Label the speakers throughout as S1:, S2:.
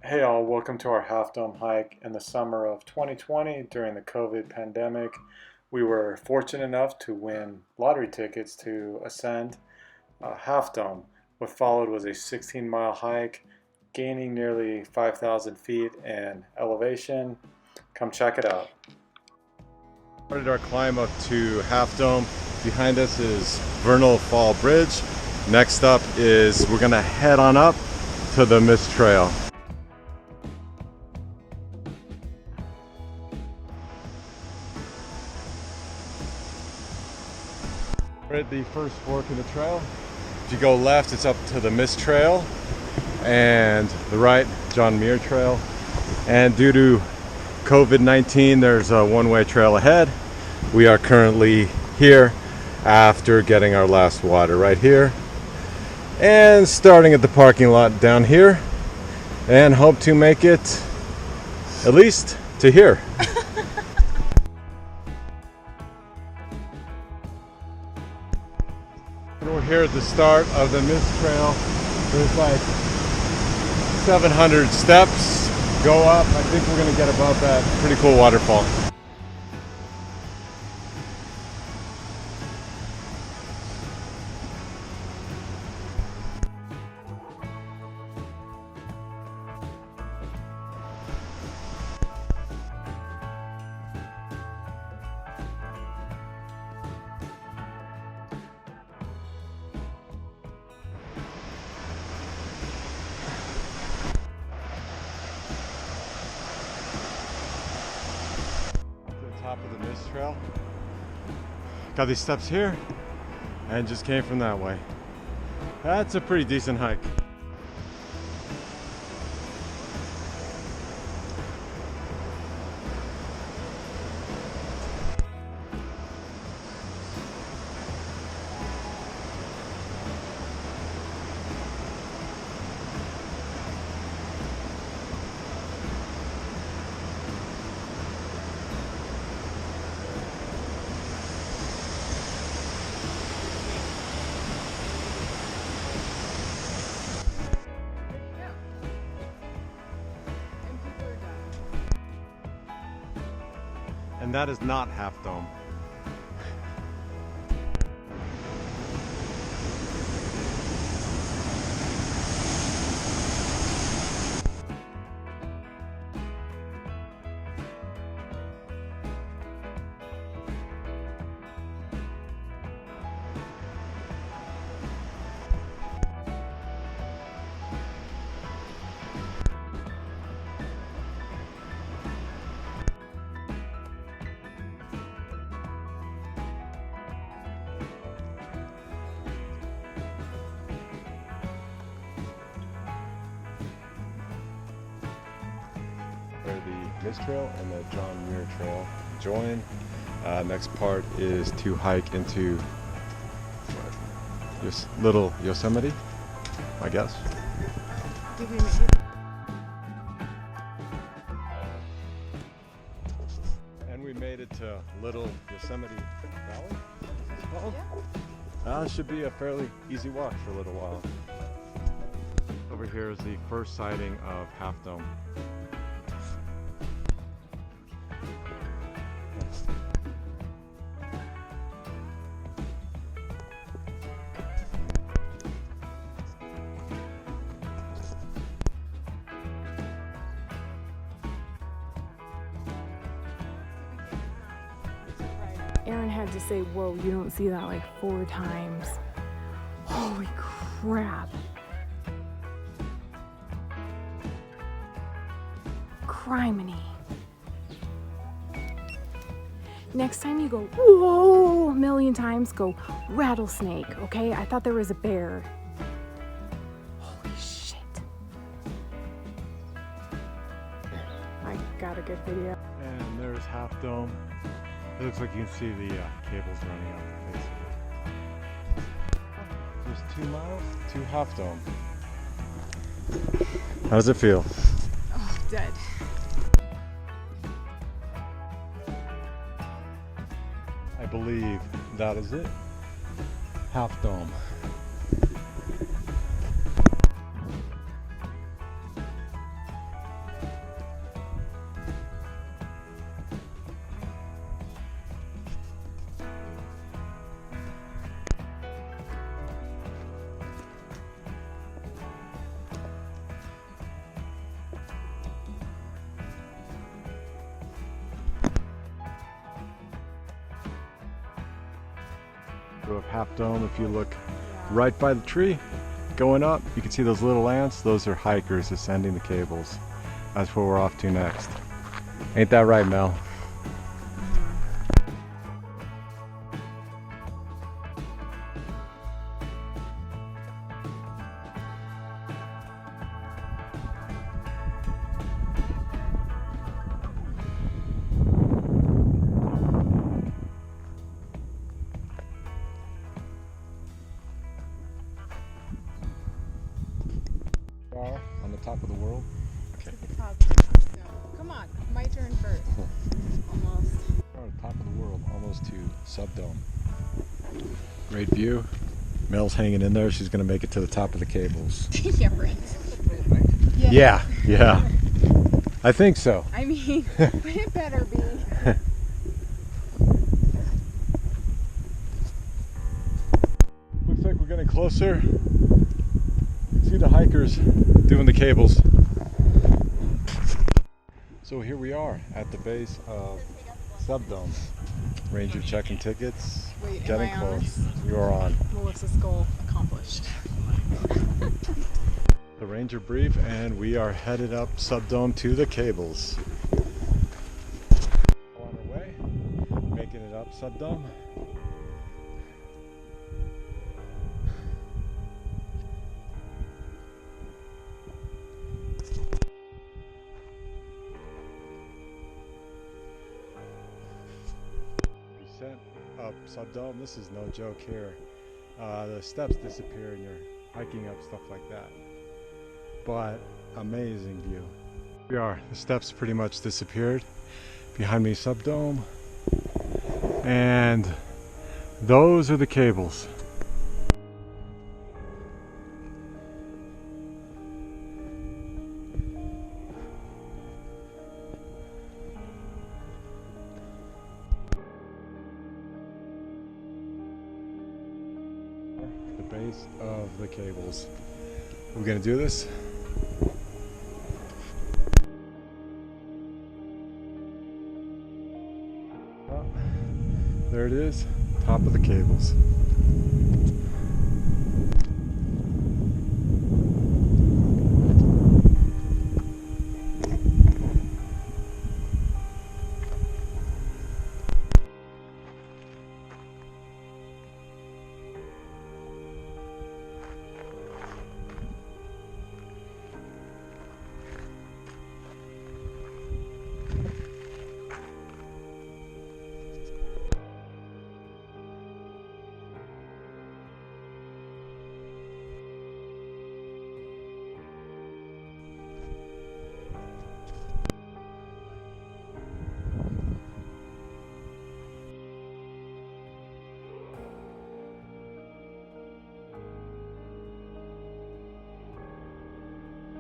S1: Hey all, welcome to our Half Dome hike in the summer of 2020 during the COVID pandemic. We were fortunate enough to win lottery tickets to ascend Half Dome. What followed was a 16-mile hike, gaining nearly 5,000 feet in elevation. Come check it out. Started our climb up to Half Dome. Behind us is Vernal Fall Bridge. Next up is we're gonna head on up to the Mist Trail. We're at the first fork in the trail. If you go left, it's up to the Mist Trail, and the right, John Muir Trail. And due to COVID-19, there's a one-way trail ahead. We are currently here after getting our last water right here, and starting at the parking lot down here, and hope to make it at least to here. We're here at the start of the Mist Trail. There's like 700 steps. Go up. I think we're gonna get above that pretty cool waterfall. Top of the Mist Trail. Got these steps here and just came from that way. That's a pretty decent hike. And that is not Half Dome. Where the Mist Trail and the John Muir Trail join. Next part is to hike into little Yosemite, I guess. And we made it to Little Yosemite Valley, is it called? Yeah. It should be a fairly easy walk for a little while. Over here is the first sighting of Half Dome.
S2: Aaron had to say, whoa, you don't see that like 4 times. Holy crap. Criminy. Next time you go, whoa, a million times, go rattlesnake, okay? I thought there was a bear. Holy shit. I got a good video.
S1: And there's Half Dome. It looks like you can see the cables running out the face of it. Just 2 miles to Half Dome. How does it feel?
S2: Oh, dead.
S1: I believe that is it. Half Dome. Half Dome. If you look right by the tree, going up, you can see those little ants. Those are hikers ascending the cables. That's where we're off to next. Ain't that right, Mel? On the top of the world. Okay.
S2: To the top. Come on, my turn first. Almost.
S1: We're on the top of the world, almost to Subdome. Great view. Mel's hanging in there. She's gonna make it to the top of the cables.
S2: Yeah, right.
S1: Yeah. I think so.
S2: I mean, it better be.
S1: Looks like we're getting closer. See the hikers doing the cables. So here we are at the base of Subdome. Ranger checking tickets.
S2: Wait,
S1: getting
S2: am I on
S1: close.
S2: this?
S1: You are on.
S2: Melissa's goal accomplished.
S1: The Ranger brief, and we are headed up Subdome to the cables. On our way, making it up Subdome. Descent up Subdome. This is no joke here. The steps disappear and you're hiking up stuff like that. But amazing view. We are. The steps pretty much disappeared. Behind me, Subdome. And those are the cables. The base of the cables. Are we gonna do this? Oh, there it is, top of the cables.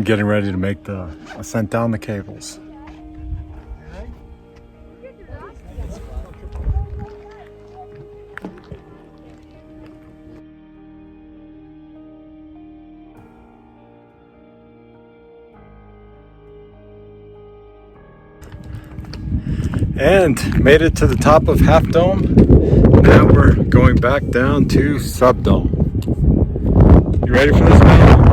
S1: Getting ready to make the ascent down the cables. And made it to the top of Half Dome. Now we're going back down to Subdome. You ready for this, man?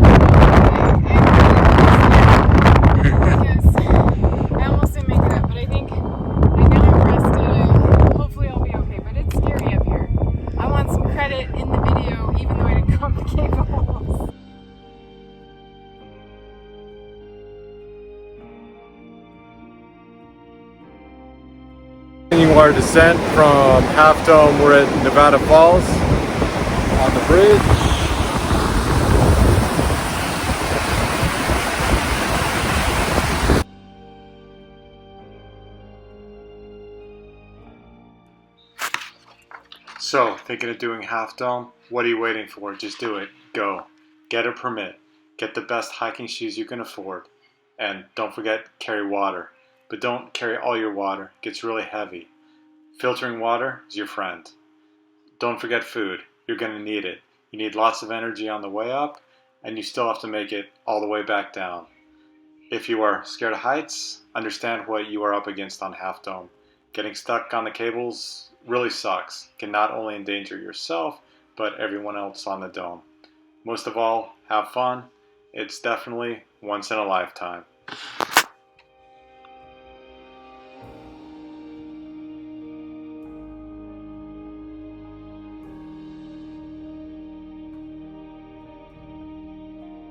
S2: I almost didn't make it up, but I think now I'm rested and hopefully I'll be okay. But it's scary up here. I want some credit in the video, even though I didn't come the cables.
S1: Continuing our descent from Half Dome, we're at Nevada Falls on the bridge. So, thinking of doing Half Dome? What are you waiting for? Just do it. Go. Get a permit. Get the best hiking shoes you can afford. And don't forget, carry water. But don't carry all your water. It gets really heavy. Filtering water is your friend. Don't forget food. You're going to need it. You need lots of energy on the way up, and you still have to make it all the way back down. If you are scared of heights, understand what you are up against on Half Dome. Getting stuck on the cables really sucks. It can not only endanger yourself, but everyone else on the dome. Most of all, have fun. It's definitely once in a lifetime.